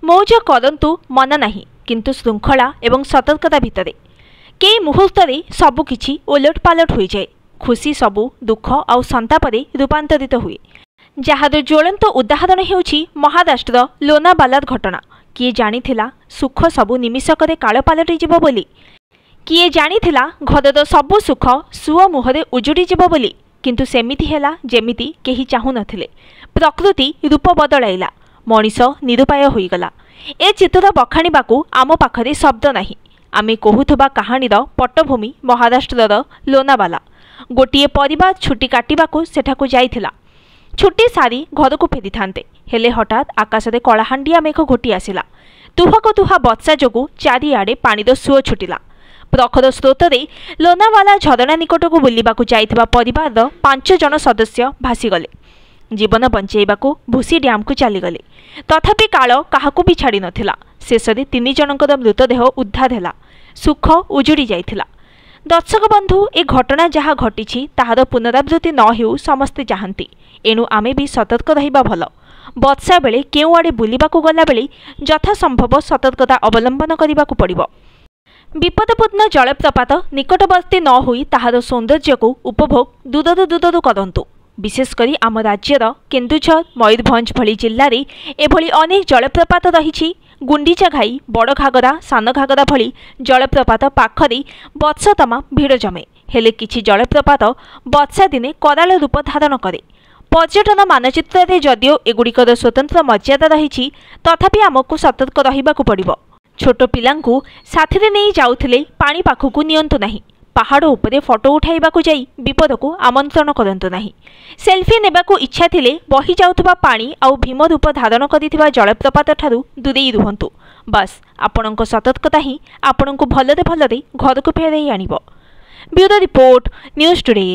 मौज करंतु मन नाही किंतु श्रृंखला एवं सतर्कता भितर कई मुहूर्त सबुकिछि ओलट पालट हो जाए। खुशी सबु दुख आउ संतापरे रूपांतरित हुए। जार ज्वलंत उदाहरण हेउछि महाराष्ट्र लोनावालार घटना। किए जानिथिला सुख सबु निमिषकरे काल पालटि जिवो बोली। किए जानिथिला घरर सबु सुख सुओ मुहरे उजुड़ी जिवो बोली। किंतु सेमिति हेला जेमिति केही चाहू नथिले। प्रकृति रूप बदलाइला, मनीष निरुपाय होईगला। ए चित्र बखाणीबाकू आम पाखरे शब्द नाही। आमे कहुथबा कहानीर पट्टभूमि महाराष्ट्रर लोनावाला। गोटिए परिवार छुट्टी काटिबाकू सेठाकू जाइथिला। छुट्टी सारी घर को फेरी थांते हेले हठात आकाशरे कलाहांडिया मेघ घोटी आसिला। तुहक तुहा बर्षा जोगु चारिआडे पानीर सुओ छुटिला। प्रखर स्रोतरे लोनावाला झरणा निकटकू बुलिबाकू जाइथिबा परिवारर 5 जन सदस्य भासीगले। जीवन बंचाइबाकू भूसी डैम को चलीगले। तथापि काल काहाकू भी छाड़ी नथिला। शेषरे 3 जनकर मृतदेह उद्धार हैला। सुख उजुड़ी जाइथिला। दर्शक बंधु, ए घटना जहाँ घटी ताहार पुनरावृत्ति न हेउ समस्ते चाहती। एणु आमे भी सतर्क रहिबा भल। वर्षा बेले केउ आड़े बुलिबाकू गला बेले यथासंभव सतर्कता अवलंबन करिबाकू पड़िबो। विपदपूर्ण जलप्रपात निकटवर्ती न होई ताहार सौंदर्य को उपभोग दूररु दूररु करंतु। विशेषकर आम राज्यर केन्दुझर मयूरभंज भली जिल्ला रे एभली अनेक जलप्रपात रही। गुंडीचा घाई, बड़ घागरा, सान घागरा भली जलप्रपात पाखरे वर्ष तमा भिड़ जमे। हेले किछि जलप्रपात वर्षा दिने कराल रूप धारण करे। पर्यटन मानचित्र रे जदिओ एगुड़िकर स्वतंत्र मर्यादा रही, तथापि आमको सतर्क रहिबाकू पड़िबो। छोट पिलांकू साथिरे नहीं जाउथिले पानी पाखकू नियंतु नाही। पहाड़ उपरे फोटो उठाइबाकू जाई विपद को आमंत्रण करंतु नाही। सेल्फी नेबाकू इच्छा थिले बही जाउथबा पानी आउ भीम रूप धारण करिथिबा जलप्रपात ठारू दूरेई रुहंतु। बस आपणक सतर्कता ही आपणकू भलरे भलरे घर को फेराई आनिबो। Bureau report, news today.